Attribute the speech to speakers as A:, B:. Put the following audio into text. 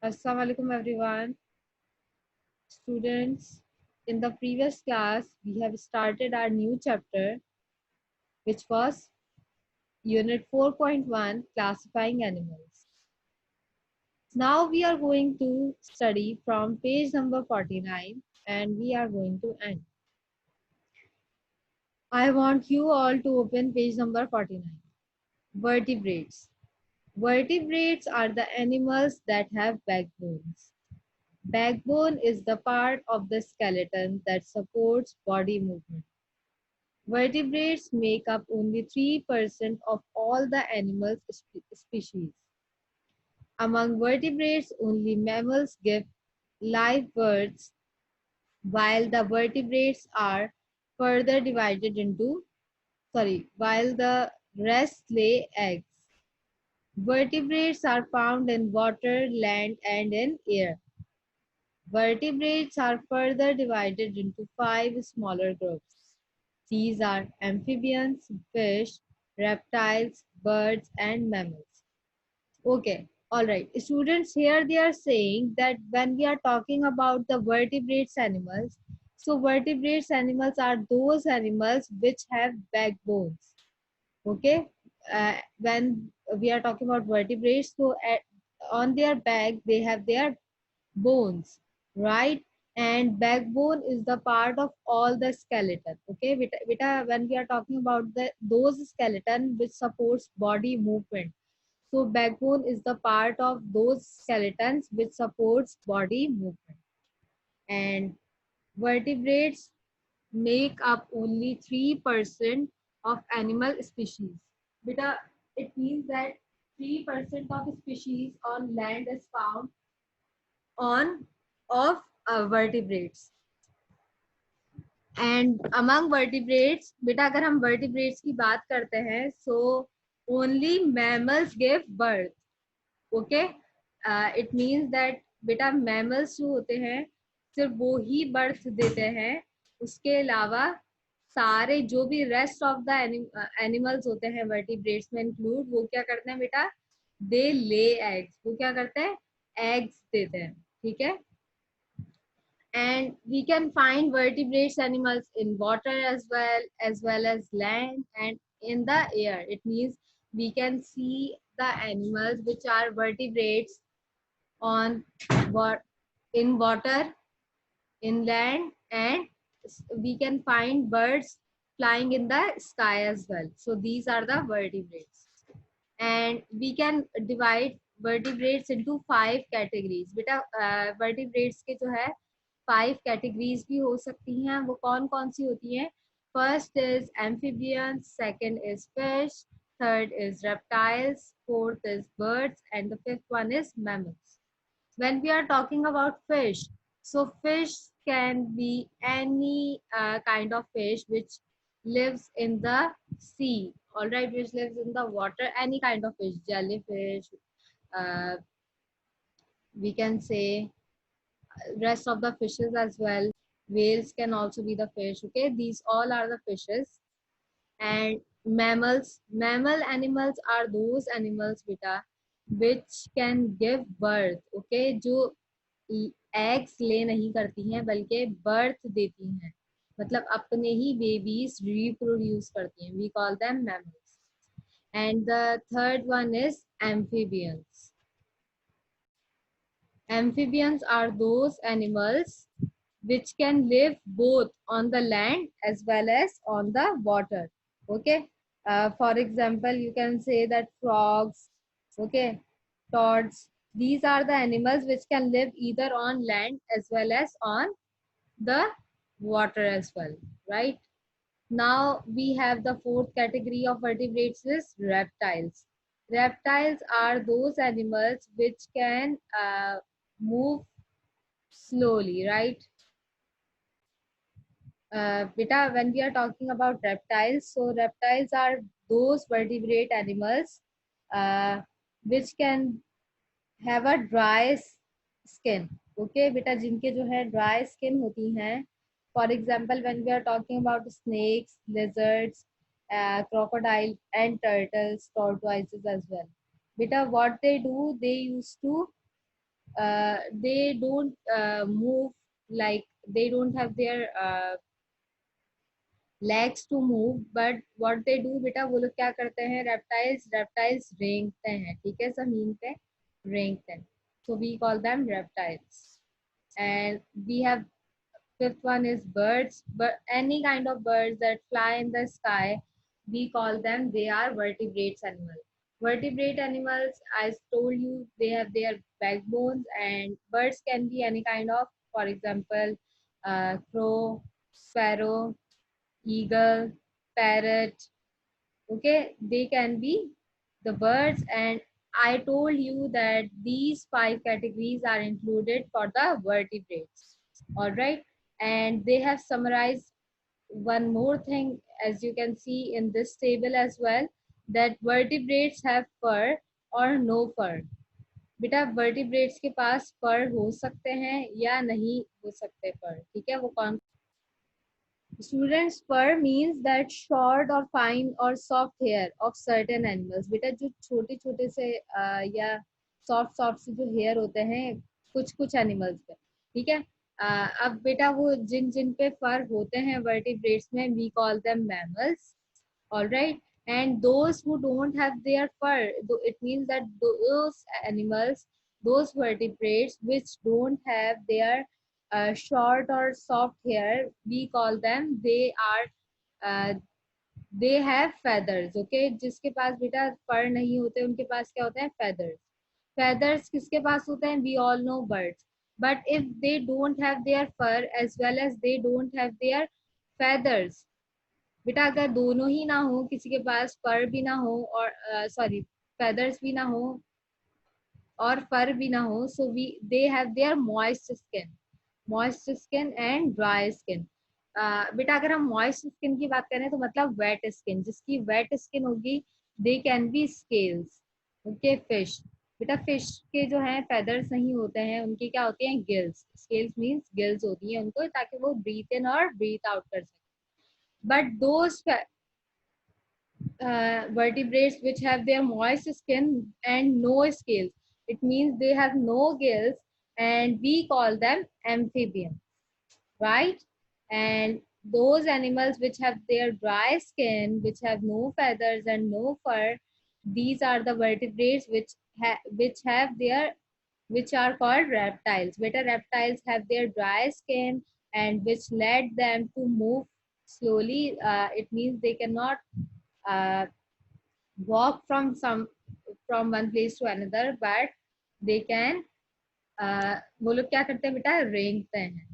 A: Assalamu alaikum everyone. Students, in the previous class, we have started our new chapter, which was Unit 4.1, Classifying Animals. Now we are going to study from page number 49 and we are going to end. I want you all to open page number 49. Vertebrates. Vertebrates are the animals that have backbones. Backbone is the part of the skeleton that supports body movement. Vertebrates make up only 3% of all the animal species. Among vertebrates, only mammals give live births, while the vertebrates are further divided into, while the rest lay eggs. Vertebrates are found in water, land, and in air. Vertebrates are further divided into 5 smaller groups. These are amphibians, fish, reptiles, birds, and mammals. Okay, all right. Students, here they are saying that when we are talking about the vertebrates animals, so vertebrates animals are those animals which have backbones. Okay, when we are talking about vertebrates, so on their back they have their bones, right? And backbone is the part of all the skeleton. Okay, when we are talking about those skeleton which supports body movement, so backbone is the part of those skeletons which supports body movement. And vertebrates make up only 3% of animal species. Beta, it means that 3% of species on land is found on of vertebrates. And among vertebrates, बेटा अगर हम vertebrates की बात करते हैं, so only mammals give birth. Okay, it means that बेटा mammals जो होते हैं सिर्फ वो ही birth देते हैं, उसके अलावा सारे जो भी rest of the animals होते हैं vertebrates में include, वो क्या करते हैं बेटा, they lay eggs. वो क्या करते हैं, eggs देते हैं. ठीक है. And we can find vertebrates animals in water as well as land and in the air. It means we can see the animals which are vertebrates on in water, in land, and we can find birds flying in the sky as well. So these are the vertebrates. And we can divide vertebrates into 5 categories. बेटा vertebrates के जो है 5 categories भी हो सकती हैं. वो कौन कौन सी होती हैं? First is amphibians, second is fish, third is reptiles, fourth is birds, and the fifth one is mammals. When we are talking about fish, so fish can be any kind of fish which lives in the sea, all right, which lives in the water, any kind of fish, jellyfish, uh, we can say rest of the fishes as well. Whales can also be the fish. Okay, these all are the fishes. And mammal animals are those animals beta which can give birth. Okay, जो eggs ले नहीं करती हैं बल्कि birth देती हैं, मतलब अपने ही बेबीज रिप्रोड्यूस करती हैं. We call them mammals. And the third one is amphibians. Amphibians are those animals which can live both on the land as well as on the water. Okay. For example, you can say that frogs, okay, toads, these are the animals which can live either on land as well as on the water as well, right? Now we have the fourth category of vertebrates is reptiles. Reptiles are those animals which can move slowly, right? Beta, when we are talking about reptiles, so reptiles are those vertebrate animals which can have a dry skin. Okay, beta, जिनके जो है dry skin होती हैं. For example, when we are talking about snakes, lizards, crocodile, and turtles, tortoises as well. Beta, what they do, they used to they don't move, like they don't have their legs to move, but what they do बेटा, वो लोग क्या करते हैं, reptiles रेंगते हैं, ठीक है, जमीन पे रेंगते हैं, so we call them reptiles. And we have fifth one is birds, but any kind of birds that fly in the sky, we call them, they are vertebrate animals. Vertebrate animals, I told you, they have their backbones, and birds can be any kind of, for example, crow, sparrow, eagle, parrot. Okay, they can be the birds, and I told you that these five categories are included for the vertebrates. All right, and they have summarized one more thing, as you can see in this table as well, that vertebrates have fur or no fur. बेटा vertebrates के पास फर हो सकते हैं या नहीं हो सकते फर, ठीक है, वो कौन। Students, fur means that short or fine or soft hair of certain animals. बेटा जो छोटे छोटे से या सॉफ्ट सॉफ्ट से जो हेयर होते हैं कुछ कुछ एनिमल्स पे, ठीक है। अब बेटा वो जिन जिन पे फर होते हैं वर्टिब्रेट्स में, we call them mammals, all right. And those who don't have their fur, it means that those animals, those vertebrates which don't have their short or soft hair, we call them, they are they have feathers. Okay, जिसके पास बेटा फर नहीं होते उनके पास क्या होते हैं, feathers. Feathers किसके पास होते हैं, we all know birds. But if they don't have their fur as well as they don't have their feathers, बेटा अगर दोनों ही ना हो, किसी के पास फर भी ना हो और सॉरी फेदर्स भी ना हो और फर भी ना हो, so we they have their moist skin and dry skin. बेटा अगर हम मॉइस्ट स्किन की बात करें तो मतलब वेट स्किन, जिसकी वेट स्किन होगी, they can be scales. Okay, fish, बेटा फिश के जो है फेदर्स नहीं होते हैं, उनके क्या होते हैं, गिल्स। स्केल्स मीन्स गिल्स होती है उनको, ताकि वो ब्रीथ इन और ब्रीथ आउट कर सके। But those vertebrates which have their moist skin and no scales, it means they have no gills, and we call them amphibians, right? And those animals which have their dry skin, which have no feathers and no fur, these are the vertebrates which have their, which are called reptiles. Better reptiles have their dry skin, and which led them to move slowly. It means they cannot uh, walk from one place to another, but they can वो लोग क्या करते हैं बेटा, रेंगते हैं,